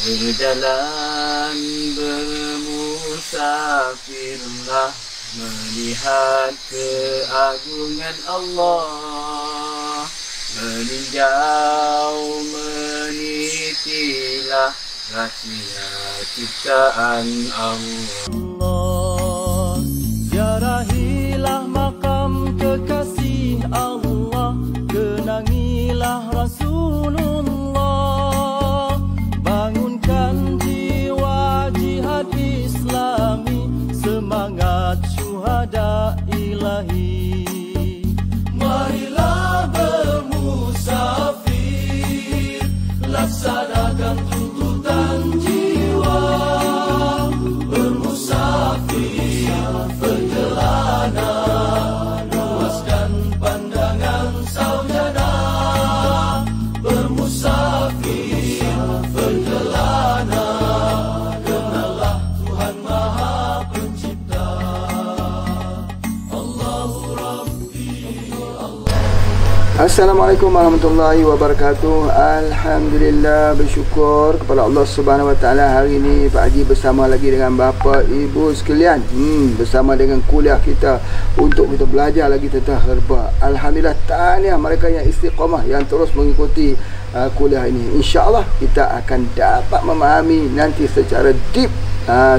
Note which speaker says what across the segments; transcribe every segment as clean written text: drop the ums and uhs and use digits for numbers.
Speaker 1: Berjalan bermusafirlah, melihat keagungan Allah. Meninjau menitilah rahsia ciptaan Allah.
Speaker 2: Ziarahilah makam kekasih Allah, kenangilah Rasulullah. Bangunkan jiwa jihad Islami, semangat syuhada ilahi. Marilah bermusafir, laksanakan tuntutan jiwa. Bermusafir, perjalanan, luaskan pandangan saudara. Bermusafir, perjalanan, kenallah Tuhan Maha Pencipta. Allahu Rabbi, Allah.
Speaker 3: Assalamualaikum warahmatullahi wabarakatuh. Alhamdulillah, bersyukur kepada Allah Subhanahu Wa Taala. Hari ini Pak Haji bersama lagi dengan bapa ibu sekalian, bersama dengan kuliah kita untuk kita belajar lagi tentang herba. Alhamdulillah, tahniah mereka yang istiqamah, yang terus mengikuti kuliah ini. InsyaAllah kita akan dapat memahami nanti secara deep,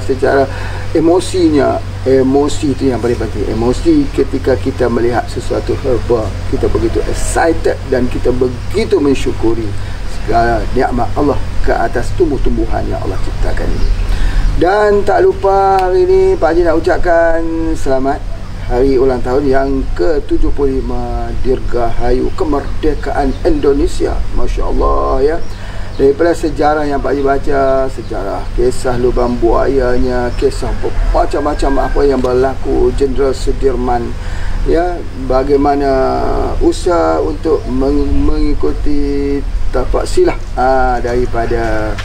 Speaker 3: secara emosinya. Emosi itu yang paling penting. Emosi ketika kita melihat sesuatu herba, kita begitu excited dan kita begitu mensyukuri segala nikmat Allah ke atas tumbuh-tumbuhan yang Allah ciptakan ini. Dan tak lupa hari ini Pak Haji nak ucapkan selamat hari ulang tahun yang ke-75 Dirgahayu Kemerdekaan Indonesia. Masya Allah ya. Daripada sejarah yang Pak Haji baca, sejarah kisah lubang buayanya, kisah macam-macam apa yang berlaku Jenderal Sudirman, ya, bagaimana usaha untuk mengikuti tapak silah daripada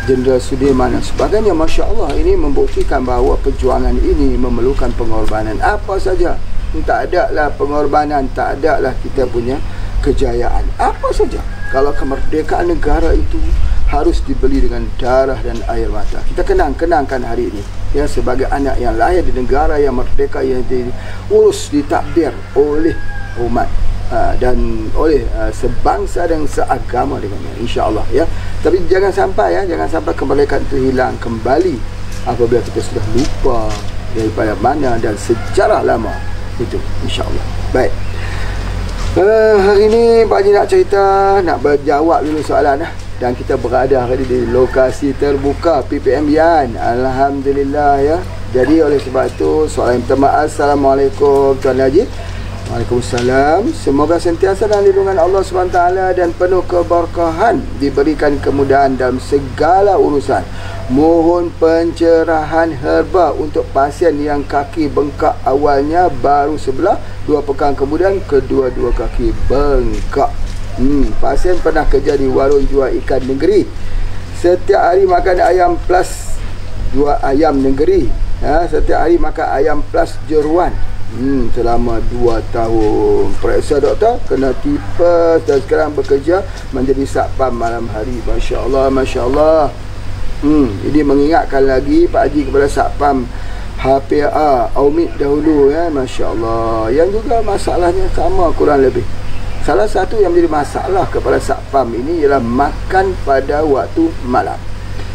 Speaker 3: Jenderal Sudirman dan sebagainya. Masya Allah, ini membuktikan bahawa perjuangan ini memerlukan pengorbanan. Apa saja, tak ada lah pengorbanan, tak ada lah kita punya kejayaan. Apa saja, kalau kemerdekaan negara itu harus dibeli dengan darah dan air mata. Kita kenangkan hari ini, ya, sebagai anak yang lahir di negara yang merdeka, yang diurus, ditakdir oleh umat dan oleh sebangsa dan seagama dengannya, insya-Allah ya. Tapi jangan sampai kemerdekaan itu hilang kembali apabila kita sudah lupa daripada mana dan sejarah lama itu, insya-Allah. Baik. Hari ini Pak Haji nak cerita, nak berjawab dulu soalan dan kita berada hari di lokasi terbuka PPM Yan. Alhamdulillah ya. Jadi oleh sebab itu soalan yang pertama, Assalamualaikum Tuan Haji. Waalaikumsalam. Semoga sentiasa dalam lindungan Allah SWT dan penuh keberkahan, diberikan kemudahan dalam segala urusan. Mohon pencerahan herba untuk pasien yang kaki bengkak awalnya baru sebelah, 2 pekan kemudian kedua-dua kaki bengkak. Pasien pernah kerja di warung jual ikan negeri. Setiap hari makan ayam plus 2 ayam negeri. Setiap hari makan ayam plus jeruan. Selama 2 tahun. Periksa doktor, kena tipes dan sekarang bekerja menjadi satpam malam hari. Masya Allah, Masya Allah. Ini mengingatkan lagi Pak Haji kepada satpam HPA Aumid dahulu ya. Masya Allah. Yang juga masalahnya sama kurang lebih. Salah satu yang menjadi masalah kepada satpam ini ialah makan pada waktu malam.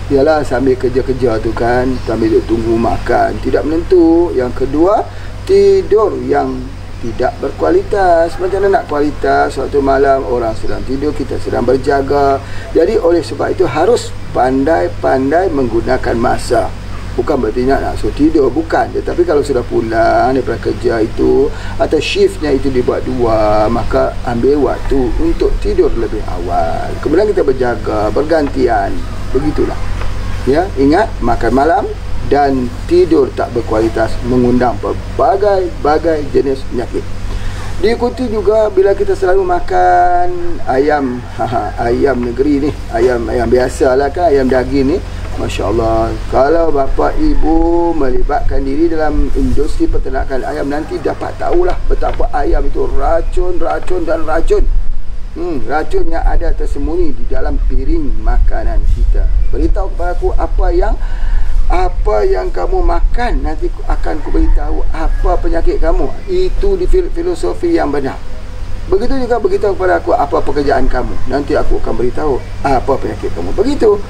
Speaker 3: Ialah sambil kerja-kerja tu kan, sambil duduk tunggu makan, tidak menentu. Yang kedua, tidur yang tidak berkualitas. Macam mana nak kualitas waktu malam? Orang sedang tidur, kita sedang berjaga. Jadi oleh sebab itu harus pandai-pandai menggunakan masa. Bukan berarti nak suruh tidur, bukan. Tetapi kalau sudah pulang daripada kerja itu atau shiftnya itu dibuat 2, maka ambil waktu untuk tidur lebih awal. Kemudian kita berjaga, bergantian. Begitulah. Ya, ingat, makan malam dan tidur tak berkualitas mengundang berbagai jenis penyakit. Diikuti juga bila kita selalu makan ayam ayam negeri ni, ayam biasa lah kan, ayam daging ni. Masya Allah, kalau bapa ibu melibatkan diri dalam industri peternakan ayam, nanti dapat tahulah betapa ayam itu racun dan racun. Racun yang ada tersembunyi di dalam piring makanan kita. Beritahu beritahu kepada aku apa yang kamu makan, nanti akan ku beritahu apa penyakit kamu. Itu di filosofi yang benar. Begitu juga beritahu kepada aku apa pekerjaan kamu, nanti aku akan beritahu apa penyakit kamu. Begitu.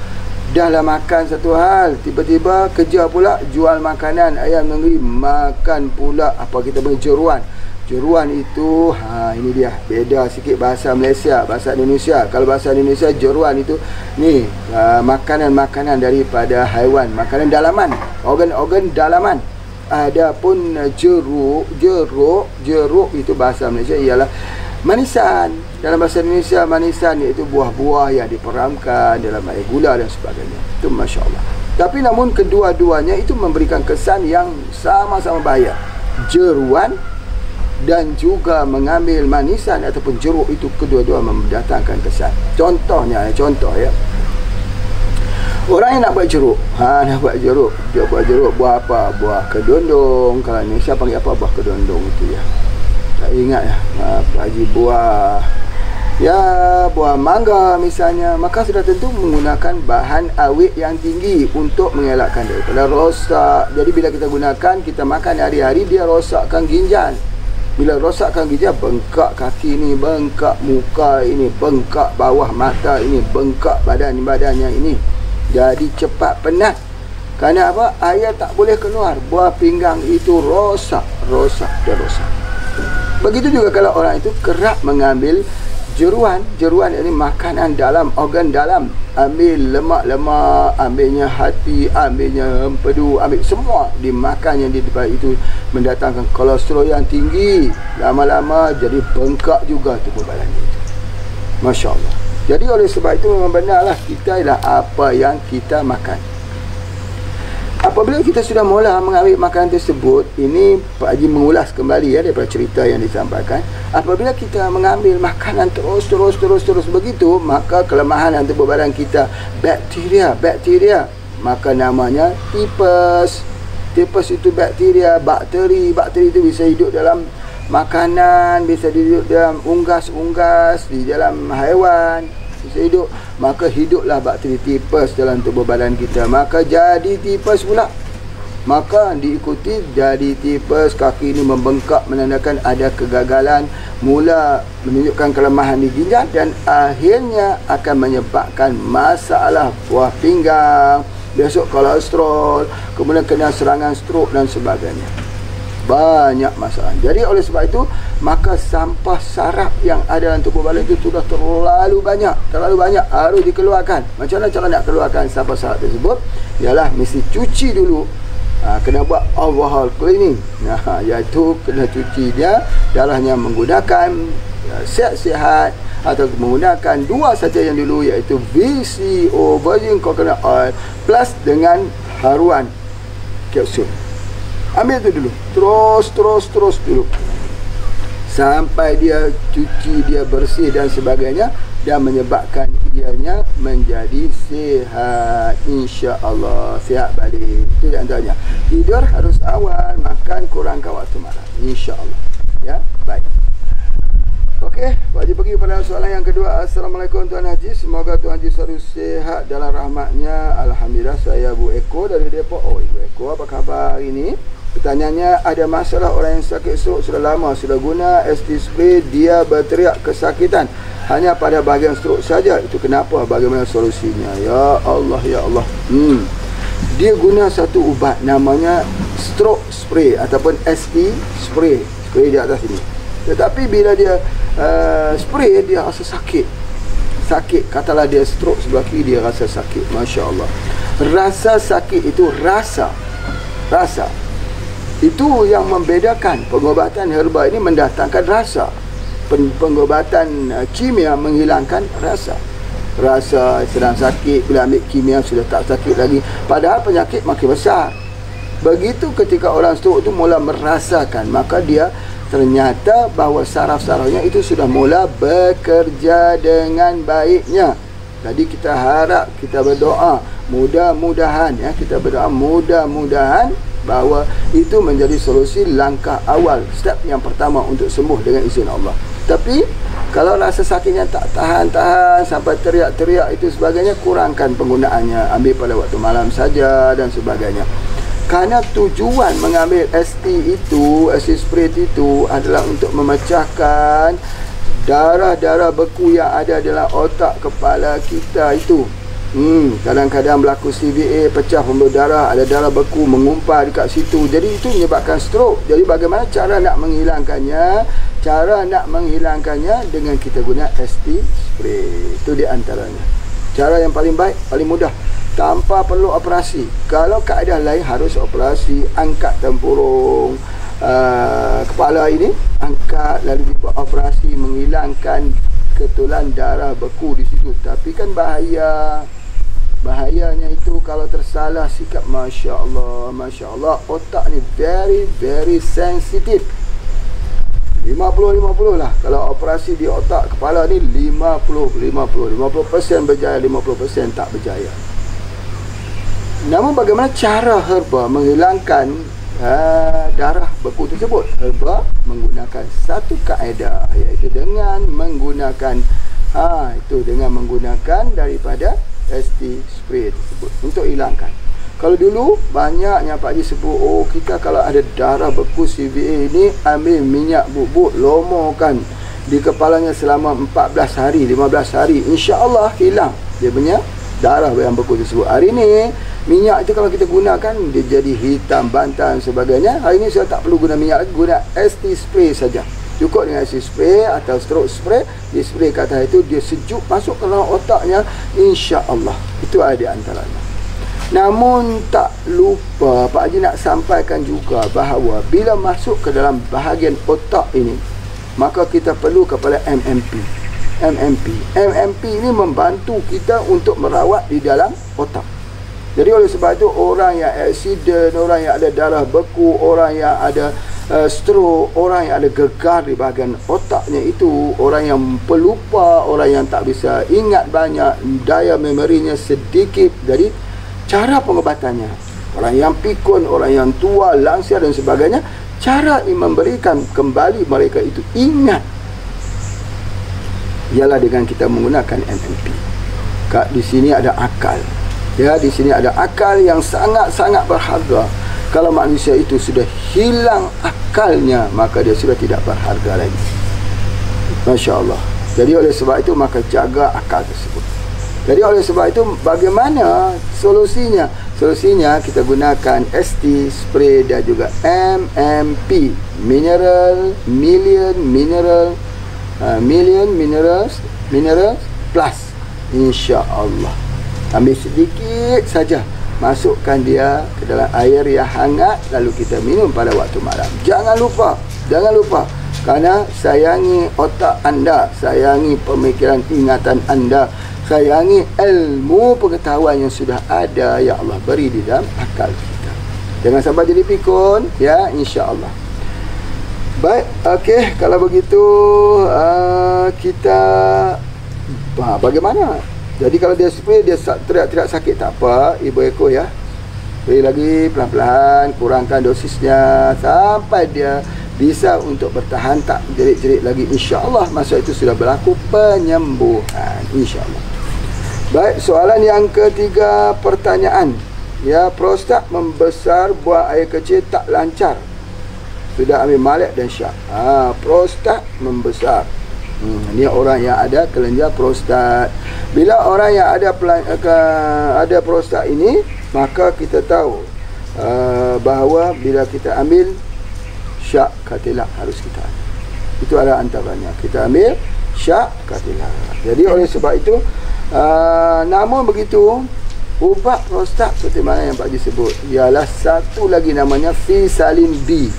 Speaker 3: Dahlah makan satu hal, tiba-tiba kerja pula jual makanan ayam negeri, makan pula apa kita panggil jeruan. Jeruan itu, ini dia, beda sikit bahasa Malaysia, bahasa Indonesia. Kalau bahasa Indonesia, jeruan itu ni makanan-makanan daripada haiwan, makanan dalaman, organ-organ dalaman. Adapun jeruk itu bahasa Malaysia ialah manisan. Dalam bahasa Indonesia, manisan iaitu buah-buah yang diperamkan dalam air gula dan sebagainya. Itu Masya Allah. Tapi namun kedua-duanya itu memberikan kesan yang sama-sama bahaya. Jeruan dan juga mengambil manisan ataupun jeruk, itu kedua-dua mendatangkan kesan. Contoh ya, orang yang nak buat jeruk, dia buat jeruk, buah apa? Buah kedondong. Kalau Indonesia panggil apa? Buah kedondong itu ya. Tak ingat ya. Haji buah mangga misalnya, maka sudah tentu menggunakan bahan awet yang tinggi untuk mengelakkan daripada rosak. Jadi bila kita gunakan, kita makan hari-hari, dia rosakkan ginjal. Bila rosakkan ginjal, bengkak kaki ni, bengkak muka ini, bengkak bawah mata ini, bengkak badannya ini. Jadi cepat penat. Kerana apa? Air tak boleh keluar. Buah pinggang itu rosak. Begitu juga kalau orang itu kerap mengambil jeruan ini makanan dalam, organ dalam. Ambil lemak-lemak, ambilnya hati, ambilnya empedu, ambil semua dimakan. Yang di depan itu mendatangkan kolesterol yang tinggi. Lama-lama jadi bengkak juga tubuh badan itu. Masya Allah. Jadi oleh sebab itu memang benarlah, kita ialah apa yang kita makan. Apabila kita sudah mula mengambil makanan tersebut, ini Pak Haji mengulas kembali ya daripada cerita yang disampaikan. Apabila kita mengambil makanan terus begitu, maka kelemahan dalam tubuh badan kita, bakteria, maka namanya tipes. Tipes itu bakteri itu bisa hidup dalam makanan, bisa hidup dalam unggas-unggas, di dalam haiwan bisa hidup. Maka hiduplah bakteri tipes dalam tubuh badan kita, maka jadi tipes pula. Maka diikuti jadi tipes, kaki ini membengkak menandakan ada kegagalan, mula menunjukkan kelemahan di ginjal, dan akhirnya akan menyebabkan masalah buah pinggang, besok kolesterol, kemudian kena serangan strok dan sebagainya. Banyak masalah. Jadi oleh sebab itu, maka sampah saraf yang ada dalam tubuh badan itu sudah terlalu banyak harus dikeluarkan. Macam mana cara nak keluarkan sampah saraf tersebut? Ialah mesti cuci dulu. Kena buat overhaul cleaning. Iaitu kena cuci dia, darahnya menggunakan sihat-sihat, atau menggunakan dua saja yang dulu, iaitu VCO, virgin coconut oil, plus dengan haruan kapsul. Ambil tu dulu, terus dulu sampai dia cuci, dia bersih dan sebagainya, dan menyebabkan ianya menjadi sihat. InsyaAllah sihat balik. Itu yang antaranya. Tidur harus awal, makan kurangkan waktu malam, InsyaAllah. Ya, baik. Okey, Pak Haji pergi pada soalan yang kedua. Assalamualaikum Tuan Haji, semoga Tuan Haji selalu sihat dalam rahmatnya. Alhamdulillah, saya Bu Eko dari Depok. Oh, Ibu Eko, apa khabar hari ini? Pertanyaannya, ada masalah orang yang sakit stroke sudah lama, sudah guna ST spray, dia berteriak kesakitan hanya pada bahagian stroke saja. Itu kenapa? Bagaimana solusinya? Ya Allah, ya Allah. Dia guna satu ubat namanya stroke spray ataupun ST spray. Spray di atas ini. Tetapi bila dia spray, dia rasa sakit. Katalah dia stroke sebelah kiri, dia rasa sakit. Masya Allah. Rasa sakit itu rasa. Itu yang membedakan. Pengobatan herba ini mendatangkan rasa. Pengobatan kimia menghilangkan rasa. Rasa sedang sakit, bila ambil kimia sudah tak sakit lagi, padahal penyakit makin besar. Begitu ketika orang stroke itu mula merasakan, maka dia ternyata bahawa saraf-sarafnya itu sudah mula bekerja dengan baiknya. Jadi kita harap, kita berdoa, mudah-mudahan ya, kita berdoa mudah-mudahan bahawa itu menjadi solusi langkah awal, step yang pertama untuk sembuh dengan izin Allah. Tapi kalau rasa sakitnya tak tahan-tahan sampai teriak-teriak itu sebagainya, kurangkan penggunaannya, ambil pada waktu malam saja dan sebagainya. Kerana tujuan mengambil ST itu, ST spray itu adalah untuk memecahkan darah-darah beku yang ada dalam otak kepala kita itu. Kadang-kadang berlaku CVA, pecah pembuluh darah, ada darah beku mengumpal dekat situ. Jadi itu menyebabkan stroke. Jadi bagaimana cara nak menghilangkannya? Cara nak menghilangkannya dengan kita guna ST spray. Itu di antaranya. Cara yang paling baik, paling mudah, tanpa perlu operasi. Kalau keadaan lain harus operasi, angkat tempurung kepala ini, angkat lalu dibuat operasi menghilangkan ketulan darah beku di situ. Tapi kan bahayanya itu kalau tersalah sikap, Masya Allah, otak ni very sensitive. 50-50 lah. Kalau operasi di otak kepala ni 50% berjaya, 50% tak berjaya. Namun bagaimana cara herba menghilangkan darah beku tersebut? Herba menggunakan satu kaedah, iaitu dengan menggunakan daripada ST spray tersebut untuk hilangkan. Kalau dulu banyaknya Pak Haji sebut, kita kalau ada darah beku CVA ini, ambil minyak bubuk, lomokan di kepalanya selama 14 hari, 15 hari, insya-Allah hilang dia punya darah yang beku tersebut. Hari ni minyak itu kalau kita gunakan dia jadi hitam, bantal sebagainya. Hari ni saya tak perlu guna minyak lagi, guna ST spray saja. Cukup dengan ST spray atau stroke spray, di spray kat atas itu, dia sejuk masuk ke dalam otaknya, insya-Allah. Itu ada di antaranya. Namun tak lupa Pak Haji nak sampaikan juga bahawa bila masuk ke dalam bahagian otak ini, maka kita perlu kepada MMP ini membantu kita untuk merawat di dalam otak. Jadi oleh sebab itu, orang yang aksiden, orang yang ada darah beku, orang yang ada stroke, orang yang ada gegar di bahagian otaknya itu, orang yang pelupa, orang yang tak bisa ingat banyak, daya memorinya sedikit. Jadi cara pengobatannya, orang yang pikun, orang yang tua, lansia dan sebagainya, cara memberikan kembali mereka itu ingat ialah dengan kita menggunakan MMP. Di sini ada akal. Ya, di sini ada akal yang sangat-sangat berharga. Kalau manusia itu sudah hilang akalnya, maka dia sudah tidak berharga lagi. Masya Allah. Jadi oleh sebab itu, maka jaga akal tersebut. Jadi oleh sebab itu, bagaimana solusinya? Solusinya kita gunakan ST spray dan juga MMP, Million Minerals Plus, insya-Allah. Ambil sedikit saja, masukkan dia ke dalam air yang hangat, lalu kita minum pada waktu malam. Jangan lupa, kerana sayangi otak anda, sayangi pemikiran ingatan anda, sayangi ilmu pengetahuan yang sudah ada yang Allah beri di dalam akal kita. Jangan sampai jadi pikun, ya, insya-Allah. Baik, okey, kalau begitu kita bagaimana? Jadi kalau dia spray, dia teriak-teriak sakit, tak apa, ibu ekor ya. Beri lagi pelan-pelan, kurangkan dosisnya sampai dia bisa untuk bertahan, tak jerit-jerit lagi. InsyaAllah masa itu sudah berlaku penyembuhan, insyaAllah. Baik, soalan yang ketiga, pertanyaan. Ya, prostat membesar, buang air kecil tak lancar. Sudah ambil malek dan syak. Prostat membesar. Ini orang yang ada kelenjar prostat. Bila orang yang ada prostat ini, maka kita tahu bahawa bila kita ambil syak katilah harus kita ambil. Itu adalah antaranya. Kita ambil syak katilah. Jadi oleh sebab itu, namun begitu, ubat prostat seperti mana yang Pak Haji sebut, ialah satu lagi namanya Fisalin B,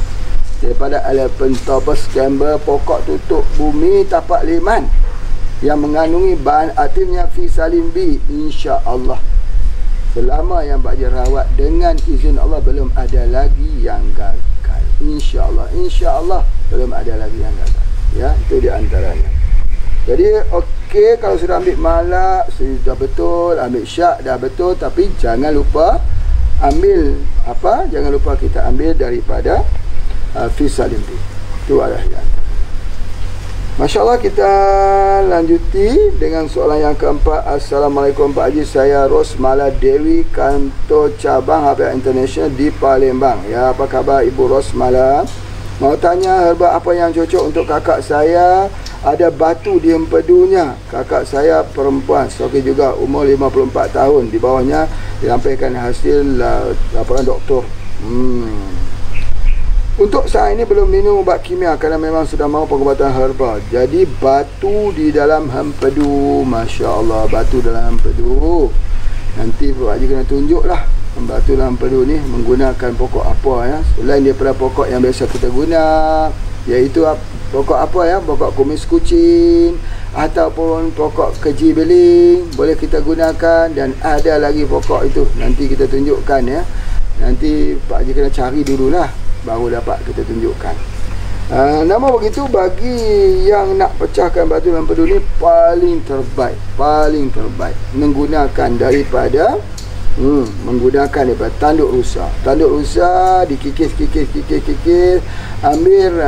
Speaker 3: daripada Alepenthopus camber, pokok tutup bumi tapak liman, yang mengandungi bahan aktifnya Fisalin B. InsyaAllah selama yang Pak Haji rawat, dengan izin Allah, belum ada lagi yang gagal. InsyaAllah belum ada lagi yang gagal. Ya, itu di antaranya. Jadi okey, kalau sudah ambil malak sudah betul, ambil syak dah betul, tapi jangan lupa ambil apa? Jangan lupa kita ambil daripada Fisalin B. Itu adalah yang. Masya Allah, kita lanjuti dengan soalan yang keempat. Assalamualaikum Pak Haji, saya Rosmala Dewi, Kantor Cabang Hafiz International di Palembang. Ya, apa khabar Ibu Rosmala? Mau tanya herba apa yang cocok untuk kakak saya, ada batu di empedunya. Kakak saya perempuan, okey juga, umur 54 tahun. Di bawahnya dilampirkan hasil laporan doktor. Untuk saat ini belum minum ubat kimia kerana memang sudah mahu pengobatan herba. Jadi batu di dalam empedu, Masya Allah, batu dalam empedu. Nanti Pak Haji kena tunjuklah batu dalam empedu ni menggunakan pokok apa ya. Selain daripada pokok yang biasa kita guna, iaitu pokok apa ya, pokok kumis kucing ataupun pokok keji beling boleh kita gunakan, dan ada lagi pokok itu nanti kita tunjukkan ya. Nanti Pak Haji kena cari dululah baru dapat kita tunjukkan. Nama begitu, bagi yang nak pecahkan batu dalam empedu ni paling terbaik menggunakan daripada tanduk rusa. Tanduk rusa dikikis, ambil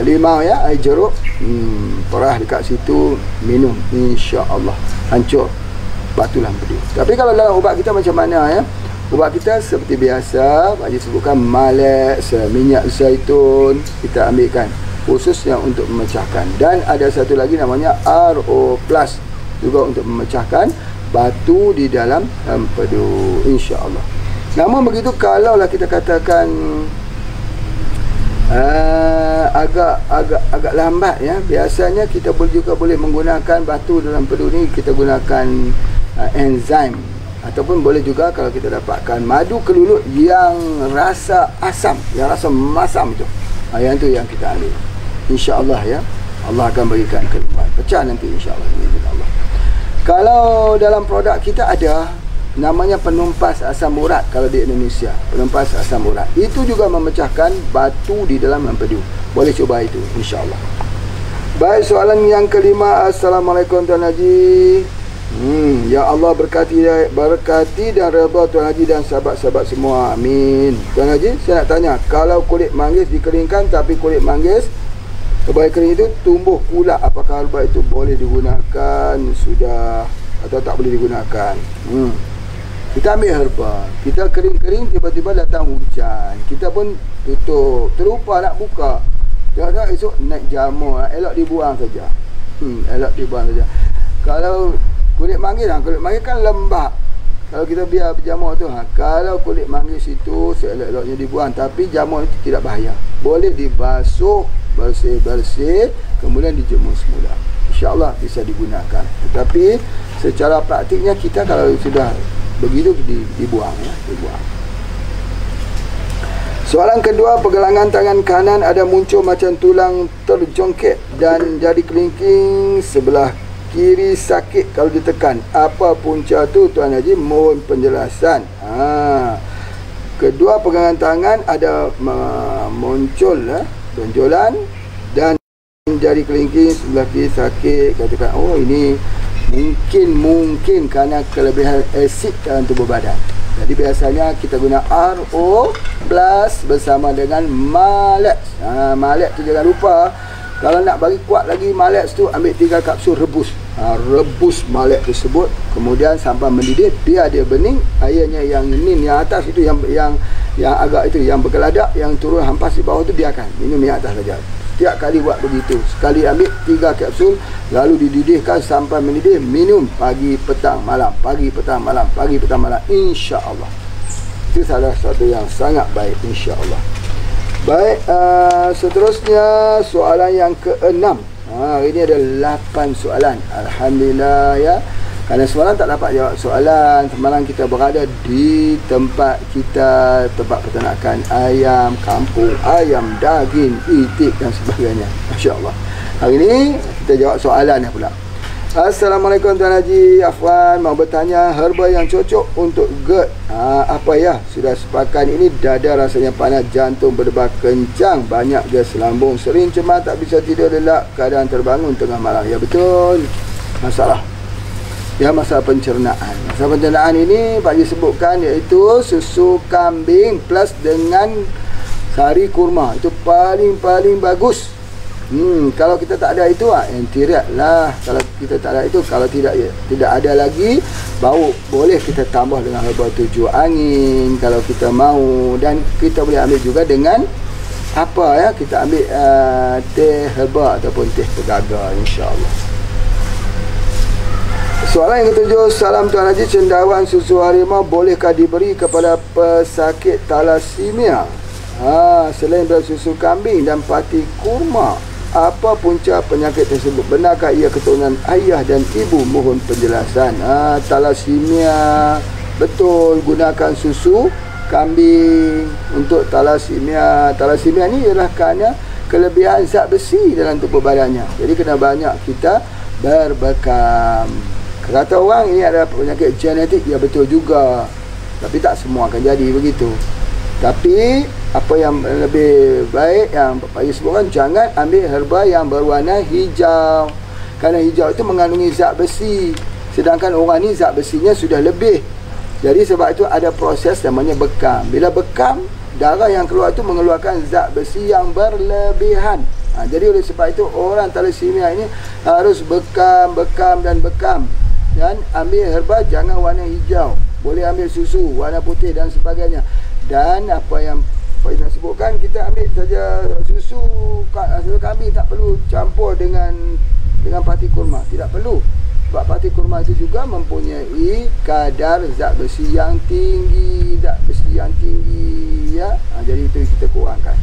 Speaker 3: limau ya, air jeruk, perah dekat situ, minum, insya-Allah hancur batu dalam empedu. Tapi kalau dalam ubat kita macam mana ya? Ubat kita seperti biasa, Pak Haji sebutkan malek, minyak zaitun kita ambilkan khususnya untuk memecahkan, dan ada satu lagi namanya RO Plus juga untuk memecahkan batu di dalam empedu, insya-Allah. Namun begitu, kalaulah kita katakan agak lambat ya, biasanya kita juga boleh menggunakan batu dalam empedu ni, kita gunakan enzim, ataupun boleh juga kalau kita dapatkan madu kelulut yang rasa asam, yang rasa masam itu, yang tu yang kita ambil, insya-Allah ya. Allah akan berikan keluar, pecah nanti insya-Allah. Allah. Kalau dalam produk kita ada namanya penumpas asam urat, kalau di Indonesia penumpas asam urat itu juga memecahkan batu di dalam empedu, boleh cuba itu insya-Allah. Baik, soalan yang kelima. Assalamualaikum Tuan Haji. Ya Allah berkati dan redha Tuan Haji dan sahabat-sahabat semua, amin. Tuan Haji, saya nak tanya, kalau kulit manggis dikeringkan tapi kulit manggis terbaik kering itu tumbuh pula, apakah herba itu boleh digunakan sudah atau tak boleh digunakan? Kita ambil herba, kita kering-kering, tiba-tiba datang hujan, kita pun tutup, terlupa nak buka, tengok-tengok esok naik jamur, elok dibuang saja. Elok dibuang saja. Kalau kulit manggis kan lembab, kalau kita biar berjamur tu, kalau kulit manggis itu seelok-eloknya dibuang, tapi jamur itu tidak bahaya, boleh dibasuh bersih-bersih, kemudian dijemur semula, insya-Allah bisa digunakan. Tetapi secara praktiknya kita kalau sudah begitu dibuang ya, dibuang. Soalan kedua, pergelangan tangan kanan ada muncul macam tulang terjongkit dan jadi kelingking sebelah kiri sakit kalau ditekan. Apa punca tu Tuan Haji? Mohon penjelasan. Kedua, pegangan tangan ada muncul benjolan dan jari kelingking sebelah kiri sakit. Katakan, oh ini mungkin kerana kelebihan asid dalam tubuh badan. Jadi biasanya kita guna RO Plus bersama dengan Malex. Malex tu jangan lupa, kalau nak bagi kuat lagi Malex tu, ambil 3 kapsul rebus. Rebus Malex tersebut, kemudian sampai mendidih, biar dia bening. Airnya yang ini, yang atas itu, yang agak itu, yang bergeladak, yang turun hampas di bawah tu, biarkan minum yang atas saja. Setiap kali buat begitu, sekali ambil 3 kapsul, lalu dididihkan sampai mendidih, minum pagi petang malam, pagi petang malam, pagi petang malam, insya-Allah. Itu salah satu yang sangat baik, insya-Allah. Baik, seterusnya soalan yang ke-6. Hari ini ada 8 soalan. Alhamdulillah ya. Kerana semalam tak dapat jawab soalan, semalam kita berada di tempat kita, tempat peternakan ayam kampung, ayam daging, itik dan sebagainya. Masya-Allah. Hari ini kita jawab soalan pula. Assalamualaikum Tuan Haji, Afwan mau bertanya, herba yang cocok untuk GERD apa ya? Sudah sepakan ini dada rasanya panas, jantung berdebar kencang, banyak gas lambung, sering cemas, tak bisa tidur lelap, keadaan terbangun tengah malam. Ya betul, masalah ya, masalah pencernaan. Masalah pencernaan ini Pak Haji sebutkan, iaitu susu kambing plus dengan sari kurma, itu paling bagus Kalau kita tak ada itu, antirat lah. Kalau kita tak ada itu, kalau tidak ada lagi, baru boleh kita tambah dengan herba tujuh angin kalau kita mahu. Dan kita boleh ambil juga dengan apa ya, kita ambil teh herba ataupun teh pegaga, insya-Allah. Soalan yang ketujuh, salam Tuan Haji, cendawan susu harimau bolehkah diberi kepada pesakit thalassemia? Selain bersusu kambing dan pati kurma, apa punca penyakit tersebut? Benarkah ia keturunan ayah dan ibu? Mohon penjelasan. Thalassemia, betul, gunakan susu kambing untuk thalassemia. Thalassemia ni ialah kerana kelebihan zat besi dalam tubuh badannya. Jadi kena banyak kita berbekam. Kata orang ini adalah penyakit genetik, ya betul juga. Tapi tak semua akan jadi begitu. Tapi apa yang lebih baik yang Pak Haji sebutkan, jangan ambil herba yang berwarna hijau. Kerana hijau itu mengandungi zat besi. Sedangkan orang ni zat besinya sudah lebih. Jadi sebab itu ada proses namanya bekam. Bila bekam, darah yang keluar itu mengeluarkan zat besi yang berlebihan. Jadi oleh sebab itu orang thalassemia ini harus bekam. Dan ambil herba jangan warna hijau. Boleh ambil susu warna putih dan sebagainya. Dan apa yang Pak Haji sebutkan, kita ambil saja susu kambing, tak perlu campur dengan pati kurma. Tidak perlu. Sebab pati kurma itu juga mempunyai kadar zat besi yang tinggi, ya. Jadi itu kita kurangkan.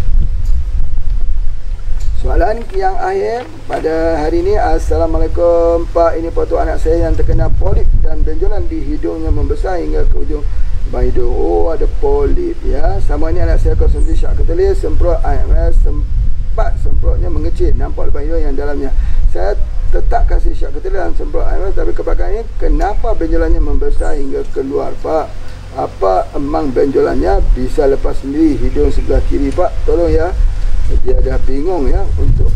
Speaker 3: Soalan yang akhir pada hari ini, Assalamualaikum Pak, ini foto anak saya yang terkena polip dan benjolan di hidungnya membesar hingga ke ujung hidung. Oh, ada polip ya. Sama ni anak saya konsumsi syak ketelis, semprot IMS, sempat semprotnya mengecil, nampak lubang hidung yang dalamnya. Saya tetap kasih syak ketelis dan semprot IMS, tapi kebakarannya kenapa benjolannya membesar hingga keluar Pak? Apa emang benjolannya bisa lepas sendiri hidung sebelah kiri Pak? Tolong ya. Dia dah bingung ya untuk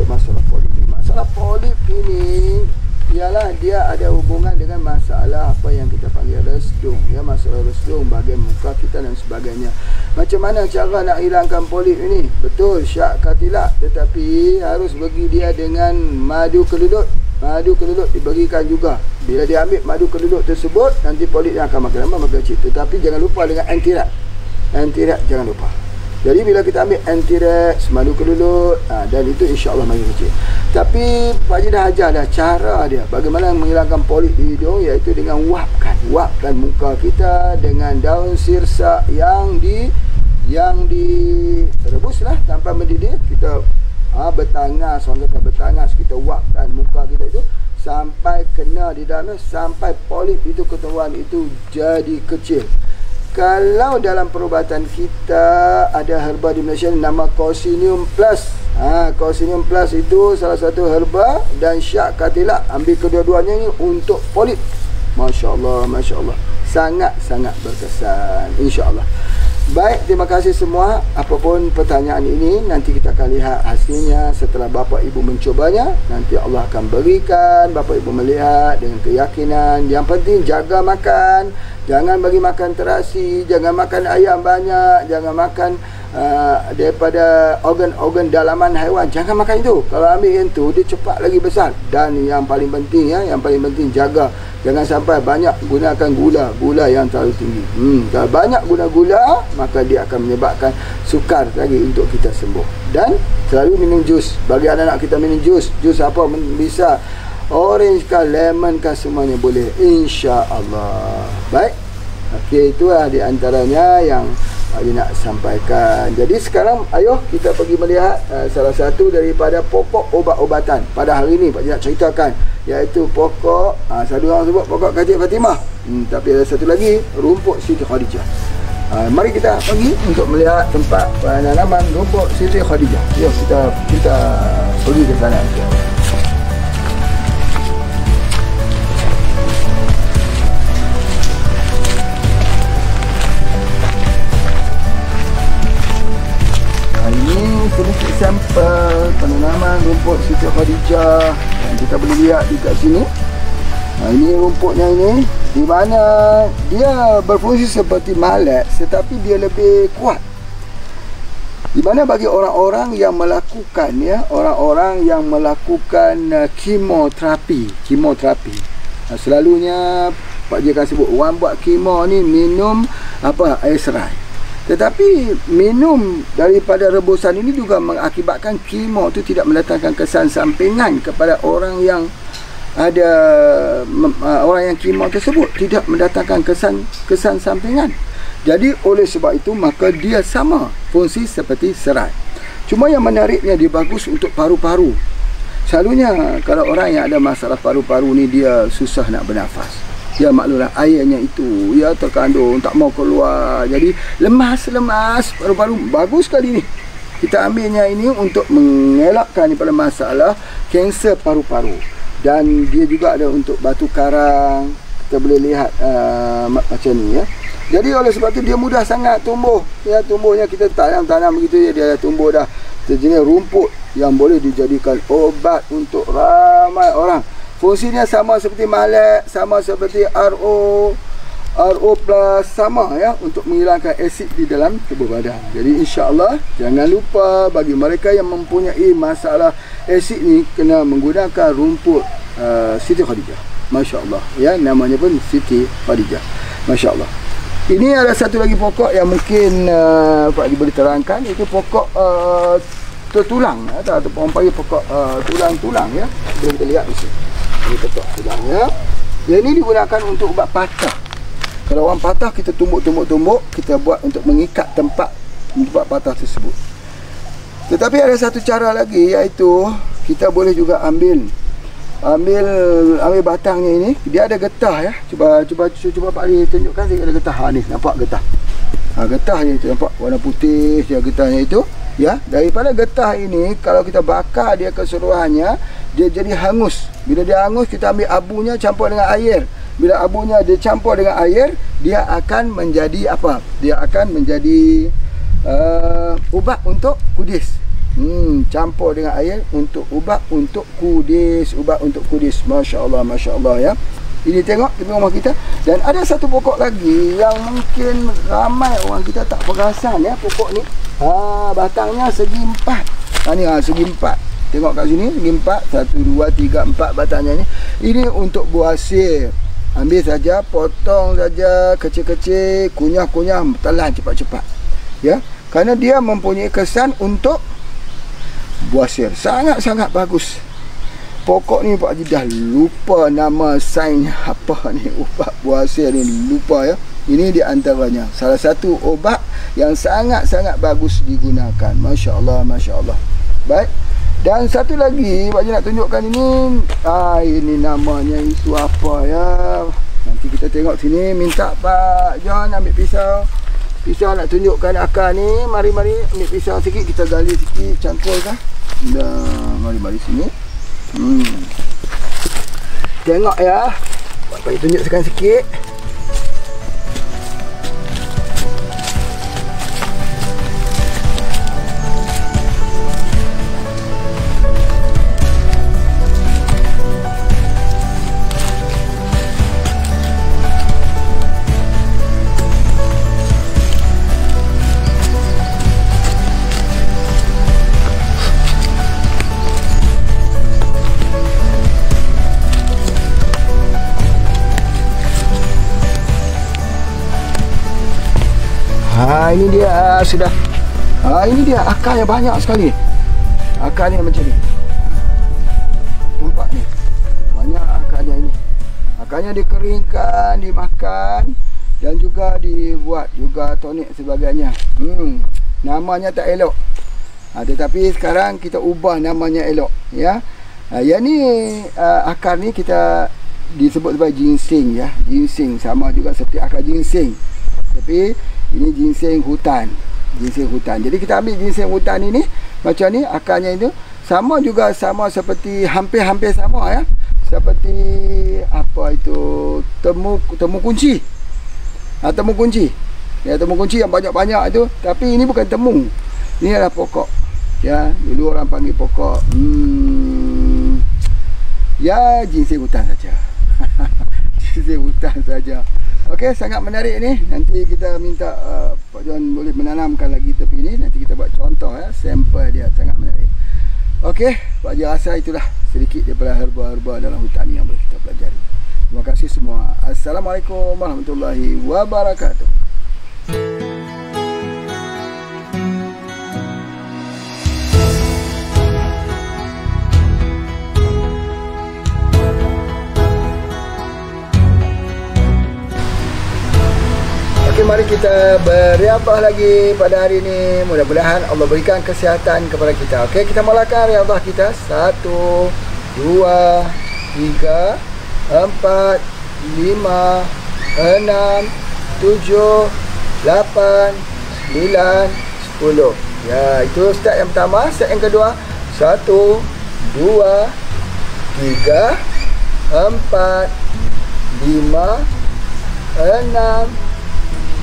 Speaker 3: masalah polip. Masalah polip ini ialah dia ada hubungan dengan masalah apa yang kita panggil resdung ya, masalah resdung bahagian muka kita dan sebagainya. Macam mana cara nak hilangkan polip ini? Betul, syak katilak, tetapi harus bagi dia dengan madu kelulut. Madu kelulut diberikan juga. Bila dia ambil madu kelulut tersebut, nanti polip yang akan makin lama makin kecil. Tetapi jangan lupa dengan antirat. Antirat jangan lupa. Jadi bila kita ambil antirex, madu kelulut, dan itu insya-Allah makin kecil. Tapi Pak Haji dah ajar dah cara dia bagaimana menghilangkan polip di hidung, iaitu dengan wapkan muka kita dengan daun sirsak yang direbuslah tanpa mendidih. Kita bertangas, orang kata bertangas, kita wapkan muka kita itu sampai kena di dalamnya, sampai polip itu, keteruan itu jadi kecil. Kalau dalam perubatan kita ada herba di Malaysia nama Cocinium Plus. Cocinium Plus itu salah satu herba, dan syak katilak, ambil kedua-duanya ini untuk polip. Masya-Allah, masya-Allah. Sangat-sangat berkesan, insya-Allah. Baik, terima kasih semua. Apapun pertanyaan ini, nanti kita akan lihat hasilnya setelah bapa ibu mencobanya. Nanti Allah akan berikan bapa ibu melihat dengan keyakinan. Yang penting jaga makan. Jangan bagi makan terasi, jangan makan ayam banyak, jangan makan daripada organ-organ dalaman haiwan. Jangan makan itu. Kalau ambil yang tu, dia cepat lagi besar. Dan yang paling penting yang paling penting, jaga jangan sampai banyak gunakan gula yang terlalu tinggi. Kalau banyak guna gula, maka dia akan menyebabkan sukar lagi untuk kita sembuh. Dan selalu minum jus. Bagi anak-anak kita minum jus. Jus apa bisa, orange kah, lemon kah, semuanya boleh, insya-Allah. Baik. Okey, itulah di antaranya yang Haji nak sampaikan. Jadi sekarang ayo kita pergi melihat salah satu daripada pokok obat-obatan pada hari ini Pak Haji nak ceritakan, iaitu pokok satu orang sebut pokok Khatik Fatimah, tapi ada satu lagi rumput Siti Khadijah. Mari kita pergi untuk melihat tempat penanaman rumput Siti Khadijah. Yuk kita pergi ke sana. Sedikit sampel penanaman rumput Siti Khadijah yang kita boleh lihat di kat sini. Ini rumputnya ini, di mana dia berfungsi seperti malak, tetapi dia lebih kuat. Di mana bagi orang-orang yang melakukan orang-orang yang melakukan kemoterapi. Selalunya Pak Ji akan sebut orang buat kemo ni minum air serai. Tetapi minum daripada rebusan ini juga mengakibatkan kemo tu tidak mendatangkan kesan sampingan kepada orang yang ada orang yang kemo tersebut, tidak mendatangkan kesan sampingan. Jadi oleh sebab itu maka dia sama fungsi seperti serai. Cuma yang menariknya dia bagus untuk paru-paru. Selalunya kalau orang yang ada masalah paru-paru ni dia susah nak bernafas. Ya maklumlah airnya itu ya terkandung tak mau keluar. Jadi lemas paru-paru. Bagus sekali ni. Kita ambilnya ini untuk mengelakkan daripada masalah kanser paru-paru. Dan dia juga ada untuk batu karang. Kita boleh lihat macam ni ya. Jadi oleh sebab tu dia mudah sangat tumbuh. Ya, tumbuhnya kita tanam begitu dia dah tumbuh dah sejenis rumput yang boleh dijadikan obat untuk ramai orang. Fungsinya sama seperti malak, sama seperti RO plus, sama ya, untuk menghilangkan asid di dalam tubuh badan. Jadi insya-Allah jangan lupa bagi mereka yang mempunyai masalah asid ni kena menggunakan rumput Siti Khadijah. Masya-Allah ya, namanya pun Siti Khadijah. Masya-Allah. Ini ada satu lagi pokok yang mungkin Pak Haji boleh terangkan, iaitu pokok tertulang atau orang panggil pokok tulang-tulang ya. Boleh kita lihat di sini. Ini pokok tulangnya. Yang ini digunakan untuk ubat patah. Kalau orang patah kita tumbuk, kita buat untuk mengikat tempat ubat patah tersebut. Tetapi ada satu cara lagi, iaitu kita boleh juga ambil batangnya ini. Dia ada getah ya. Cuba Pak Ali tunjukkan, dia ada getah. Ni nampak getah. Getahnya itu nampak warna putih dia, getahnya itu ya. Daripada getah ini kalau kita bakar dia keseluruhannya, dia jadi hangus. Bila dia hangus, kita ambil abunya campur dengan air. Bila abunya dia campur dengan air, dia akan menjadi apa? Dia akan menjadi ubat untuk kudis. Campur dengan air untuk ubat untuk kudis, Masya Allah ya. Ini tengok di rumah kita. Dan ada satu pokok lagi yang mungkin ramai orang kita tak perasan ya, pokok ni. Batangnya segi empat. Ni segi empat. Tengok kat sini segi empat. 1, 2, 3, 4 batangnya ni. Ini untuk buasir. Ambil saja, potong saja kecil-kecil, kunyah-kunyah, telan cepat-cepat. Ya. Kerana dia mempunyai kesan untuk buasir. Sangat-sangat bagus. Pokok ni Pak Haji dah lupa nama sains apa ni, ubat buasir ni lupa ya. Ini di antaranya salah satu obat yang sangat-sangat bagus digunakan. Masya Allah. Baik. Dan satu lagi Pak Haji nak tunjukkan ini. Ini namanya itu apa ya. Nanti kita tengok sini. Minta Pak John ambil pisau. Pisau nak tunjukkan akar ni. Mari ambil pisau sikit, kita gali sikit, campurkan. Dah, mari sini. Tengok ya. Pak tunjukkan sikit. Ini dia sudah. Ini dia akarnya banyak sekali. Akarnya macam ni. Nampak ni. Banyak akarnya ini. Akarnya dikeringkan, dimakan dan juga dibuat juga tonik sebagainya. Namanya tak elok. Tetapi sekarang kita ubah namanya elok ya. Yang ni akar ni kita disebut sebagai ginseng ya. Ginseng sama juga seperti akar ginseng. Tapi ini ginseng hutan. Jadi kita ambil ginseng hutan ini macam ni, akarnya itu sama juga, sama seperti hampir sama ya. Seperti apa itu, temu kunci. Temu kunci. Ya, temu kunci yang banyak-banyak itu, tapi ini bukan temu. Ini adalah pokok. Ya, dulu orang panggil pokok ya ginseng hutan saja. Ginseng hutan saja. Okey, sangat menarik ni. Nanti kita minta Pak John boleh menanamkan lagi tepi ni. Nanti kita buat contoh ya, sampel dia sangat menarik. Okey, Pak Haji rasa itulah sedikit daripada herba-herba dalam hutan yang boleh kita pelajari. Terima kasih semua. Assalamualaikum warahmatullahi wabarakatuh. Okey, mari kita beriadah lagi pada hari ini. Mudah-mudahan Allah berikan kesihatan kepada kita. Okey, kita mulakan riadah kita. 1, 2, 3, 4, 5, 6, 7, 8, 9, 10. Ya, itu step yang pertama. Step yang kedua. 1, 2, 3, 4, 5, 6,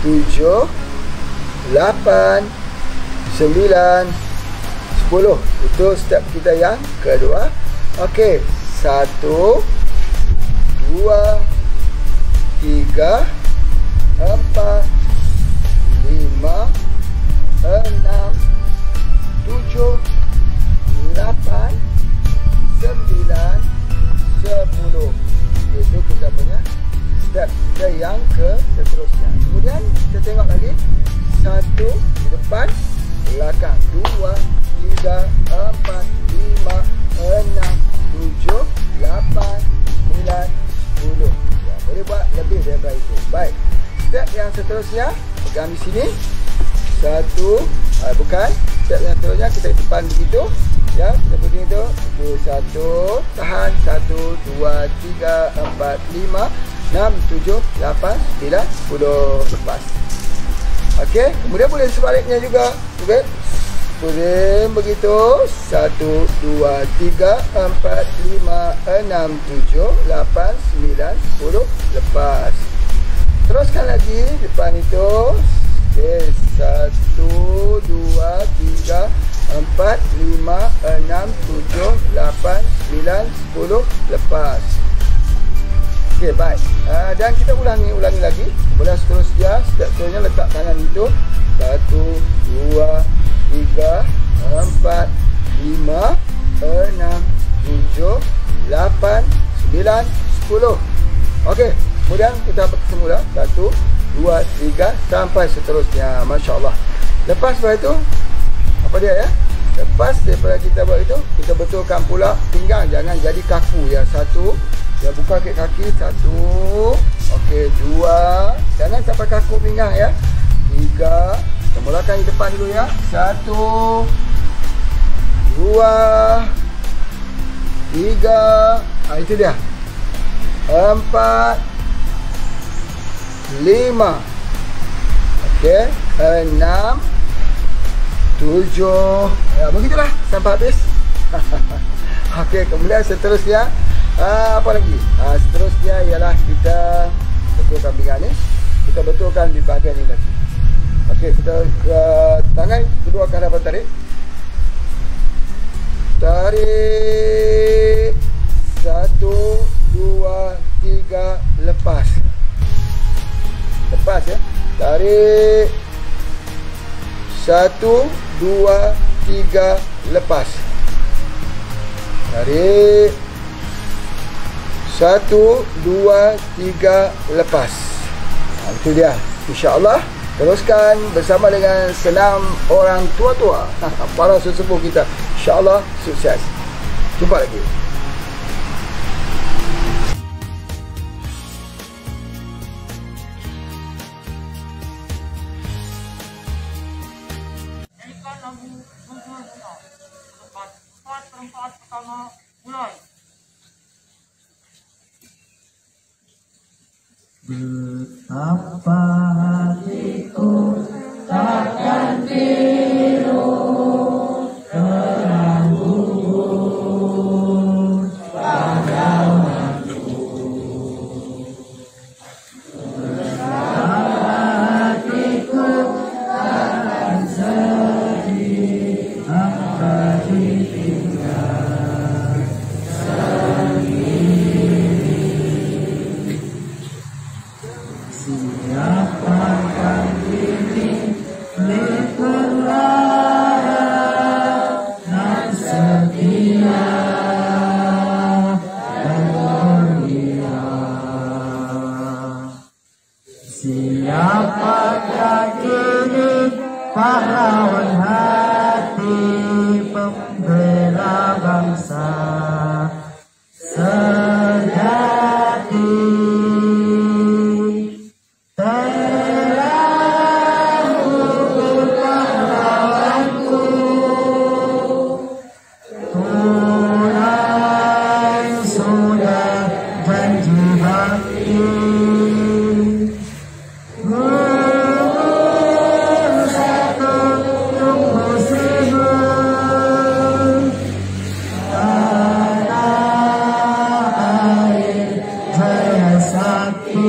Speaker 3: 7, 8, 9, 10. Itu step kita yang kedua. Okey, 1, 2, 3, 4, 5, 6, 7, 8, 9, 10. Itu kita punya step kita yang seterusnya. Kemudian kita tengok lagi. 1 di depan, belakang. 2, 3, 4, 5, 6, 7, 8, 9, 10. Ya, boleh buat lebih daripada itu. Baik. Step yang seterusnya, pegang di sini. 1, bukan. Step yang seterusnya kita di depan begitu. Ya, kita berdiri tu. 1, tahan. 1, 2, 3, 4, 5, 6, 7, 8, 9, 10. Lepas. Okey, kemudian boleh sebaliknya juga. Okey. Boleh begitu. 1, 2, 3, 4, 5, 6, 7, 8, 9, 10. Lepas. Teruskan lagi depan itu. Okey, 1, 2, 3, 4, 5, 6, 7, 8, 9, 10. Lepas. Okey, baik. Dan kita ulangi lagi. Kemudian seterusnya, step seterusnya letak tangan itu. 1, 2, 3, 4, 5, 6, 7, 8, 9, 10. Okey, kemudian kita semula. 1, 2, 3 sampai seterusnya. Masya Allah. Lepas daripada itu, apa dia ya? Lepas daripada kita buat itu, kita betulkan pula pinggang. Jangan jadi kaku ya. 1, ya, buka kaki. 1. Okey, 2. Jangan sampai kaku pinggang ya. 3. Kita mulakan di depan dulu ya. 1, 2, 3. Itu dia. 4, 5. Okey, 6, 7. Ya, begitulah sampai habis. Okey, kemudian seterusnya apa lagi? Seterusnya ialah kita betulkan pinggang ni. Kita betulkan di bahagian ni lagi. Okey, kita tangan kedua ke hadapan tarik. Tarik. 1, 2, 3, lepas. Lepas ya. Tarik. 1, 2, 3, lepas. Tarik. 1, 2, 3, lepas. Itu dia. InsyaAllah teruskan bersama dengan senam orang tua-tua, para sesepuh kita. InsyaAllah sukses. Jumpa lagi.
Speaker 4: Tempat pertama mulai. Betapa hatiku takkan biru terang gugur padamu. Betapa hatiku takkan sedih apa ditinggal sendiri. Siapa kan dapat yakini pahlawan hati pembela bangsa sejati. Telah gugur pahlawanku, tunai sudah janji bakti. Gugur satu tunggu seribu, tanah air jaya sakti.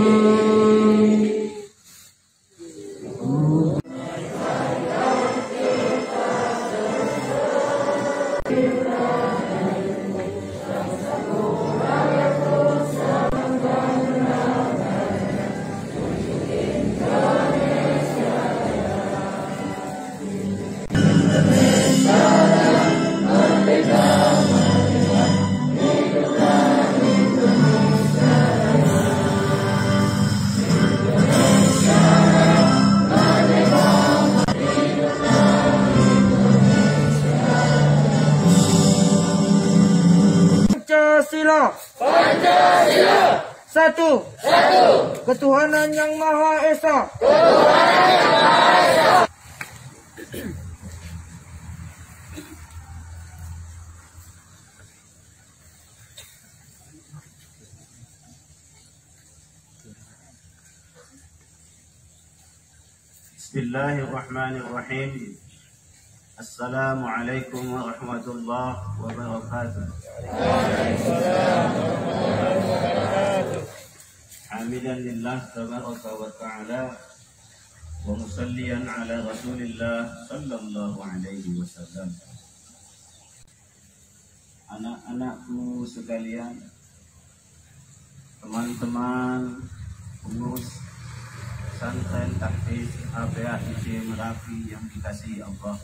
Speaker 5: Pancasila. Satu. Ketuhanan yang Maha Esa.
Speaker 1: Bismillahirrahmanirrahim. Assalamualaikum warahmatullahi wabarakatuh. Hamidan lillah tabaraka wa ta'ala wa musalliyan ala rasulillah sallallahu alaihi wasallam. Anak-anakku sekalian, teman-teman pengurus pesantren tahfiz APAIC Merapi yang dikasihi Allah,